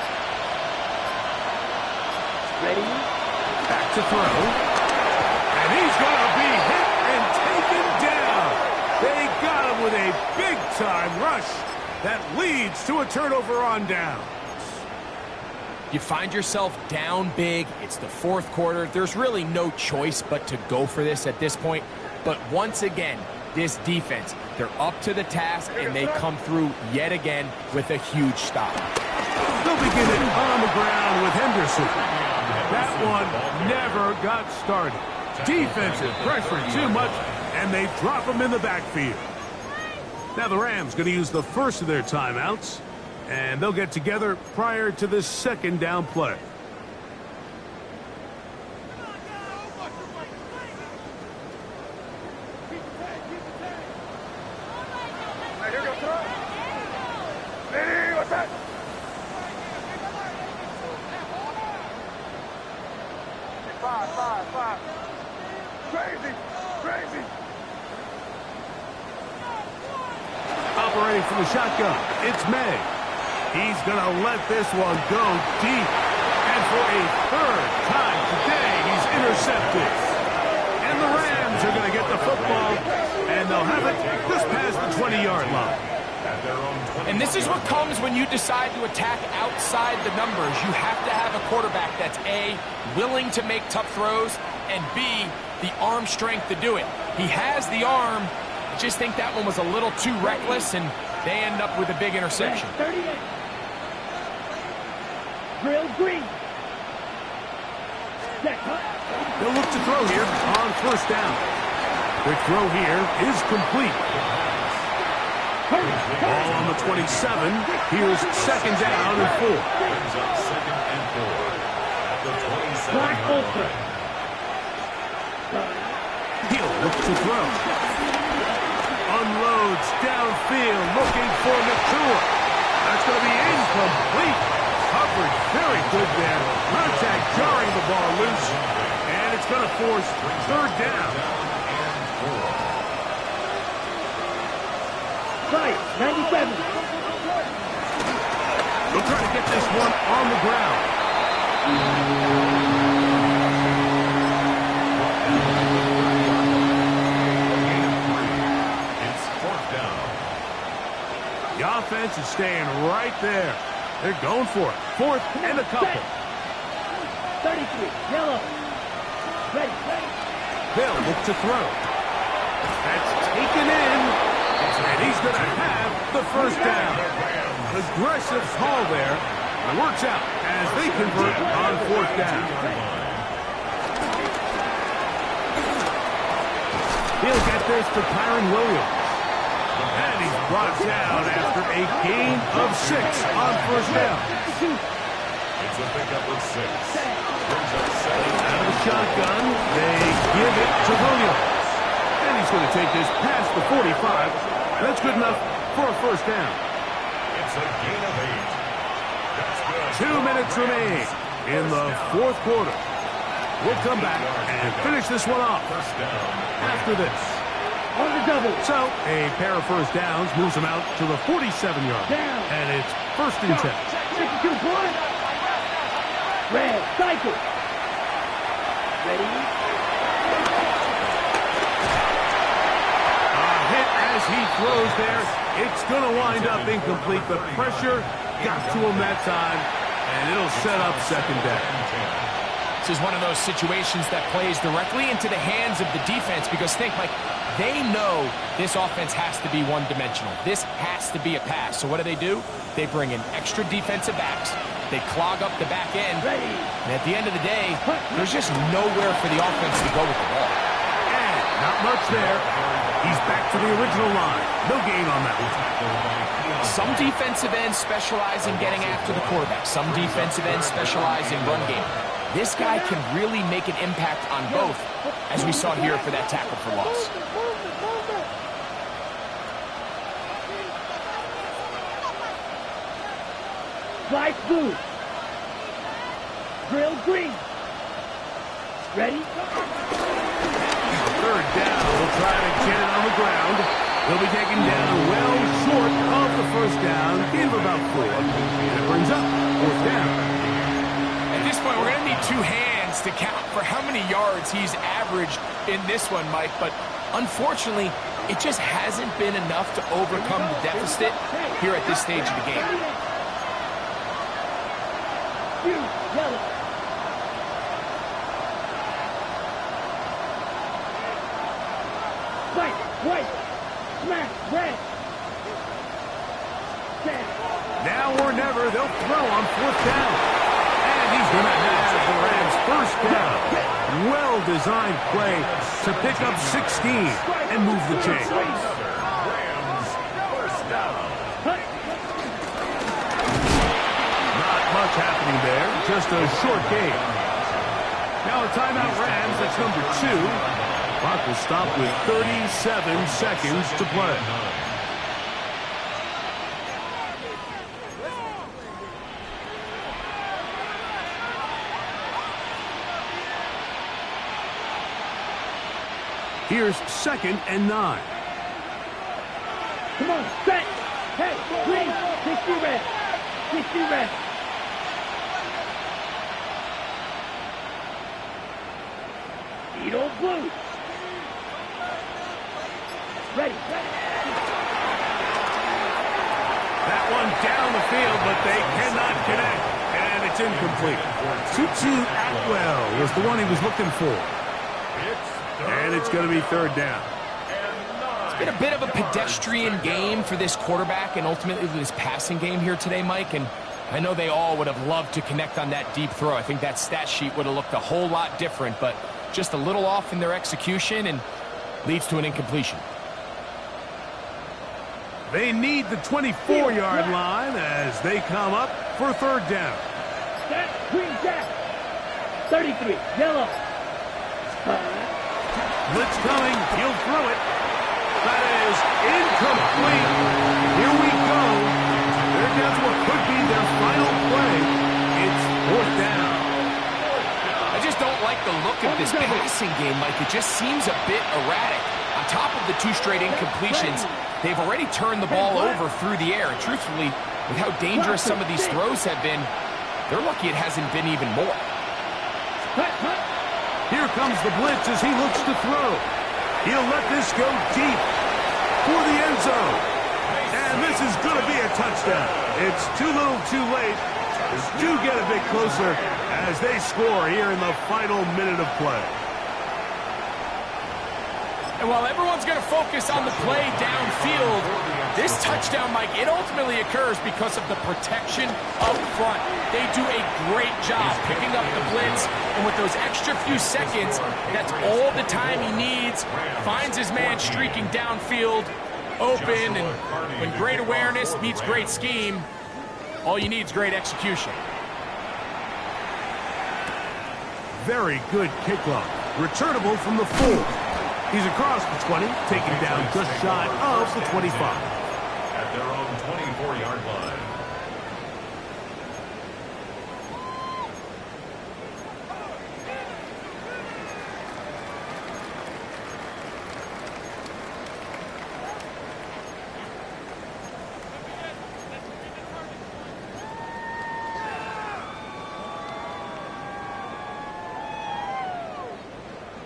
Ready. Back to throw. And he's going to be hit and taken down. They got him with a big-time rush that leads to a turnover on down. You find yourself down big. It's the fourth quarter. There's really no choice but to go for this at this point. But once again, this defense, they're up to the task, and they come through yet again with a huge stop. They'll begin it on the ground with Henderson. That one never got started. Defensive pressure too much, and they drop him in the backfield. Now the Rams going to use the first of their timeouts, and they'll get together prior to the second down play. Right, here we go, throw. Ready, what's that? Five. Crazy. Operating from the shotgun, it's May. He's going to let this one go deep. And for a third time today, he's intercepted. And the Rams are going to get the football, and they'll have it just past the 20-yard line. And this is what comes when you decide to attack outside the numbers. You have to have a quarterback that's A, willing to make tough throws, and B, the arm strength to do it. He has the arm. I just think that one was a little too reckless, and they end up with a big interception. 38. Drill green. Set. They'll look to throw here on first down. Quick throw here is complete. Ball on the 27. Here's second down and 4. Brings up second and 4 at the 27-yard line. Hill looks to throw. Unloads downfield, looking for Nakua. That's going to be incomplete. Coverage very good there. Contact jarring the ball loose. And it's going to force third down. Right, 97. They'll try to get this one on the ground. It's fourth down. The offense is staying right there. They're going for it. Fourth and a couple. 33, yellow. Ready. Bill looks to throw. That's taken in. And he's going to have the first down. Aggressive call there. It works out as they convert on fourth down. He'll get this to Kyron Williams. And he's brought down after a gain of 6 on first down. It's a pickup of 6. Brings up second Out of the shotgun, they give it to Williams. And he's going to take this past the 45. That's good enough for a first down. It's a gain of 8. That's good. 2 minutes remain in the fourth quarter. We'll come back and finish this one off First down. after this. On the double. So, a pair of first downs moves them out to the 47-yard. Down. And it's first and 10. 62 point. Red, cycle. Ready. As he throws there, it's going to wind up incomplete. The pressure got to him that time, and it'll set up second down. This is one of those situations that plays directly into the hands of the defense because think, Mike, they know this offense has to be one-dimensional. This has to be a pass. So what do? They bring in extra defensive backs. They clog up the back end. And at the end of the day, there's just nowhere for the offense to go with the ball. And not much there. He's back to the original line. No gain on that one. Some defensive ends specialize in getting after the quarterback. Some defensive ends specialize in run game. This guy can really make an impact on both, as we saw here for that tackle for loss. Flight blue. Grill green. Ready? Third down. We'll try to get it on the ground. They'll be taken down well short of the first down. Gain of about 4. And it brings up fourth down. At this point, we're going to need 2 hands to count for how many yards he's averaged in this one, Mike. But unfortunately, it just hasn't been enough to overcome the deficit here at this stage of the game. Yellow. White, smash, red. Now or never, they'll throw on fourth down. And he's going to have the Rams first down. Well-designed play to pick up 16 and move the chains. Rams first down. Not much happening there, just a short game. Now a timeout Rams, that's number 2. Clock will stop with 37 seconds to play. Here's second and 9. Come on, set. Hey, green, 60 red. 60 red. Edo blue. Ready. That one down the field, but they cannot connect. And it's incomplete. Tutu Atwell was the one he was looking for. And it's going to be third down. It's been a bit of a pedestrian game for this quarterback and ultimately this passing game here today, Mike. And I know they all would have loved to connect on that deep throw. I think that stat sheet would have looked a whole lot different, but just a little off in their execution. And Leads to an incompletion. They need the 24-yard line as they come up for third down. Set, green jack. 33, yellow. Blitz coming, he'll throw it. That is incomplete. Here we go. They're down to what could be their final play. It's fourth down. I just don't like the look of this passing game, Mike. It just seems a bit erratic. On top of the 2 straight incompletions, they've already turned the ball over through the air. And truthfully, with how dangerous some of these throws have been, they're lucky it hasn't been even more. Here comes the blitz as he looks to throw. He'll let this go deep for the end zone. And this is going to be a touchdown. It's too little too late. They do get a bit closer as they score here in the final minute of play. And while everyone's going to focus on the play downfield, this touchdown, Mike, it ultimately occurs because of the protection up front. They do a great job picking up the blitz, and with those extra few seconds, that's all the time he needs. Finds his man streaking downfield, open, and when great awareness meets great scheme, all you need is great execution. Very good kickoff. Returnable from the 4. He's across the 20, taking down just shy of the 25. At their own 24-yard line.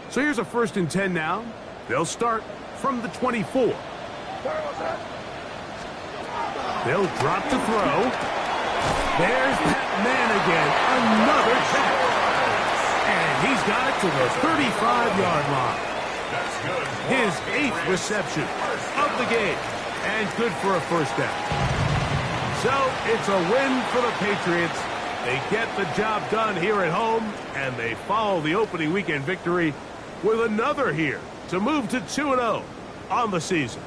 So here's a 1st and 10 now. They'll start from the 24. They'll drop to throw. There's that man again. Another catch. And he's got it to the 35-yard line. That's good. His 8th reception of the game. And good for a 1st down. So it's a win for the Patriots. They get the job done here at home, and they follow the opening weekend victory with another here to move to 2-0 on the season.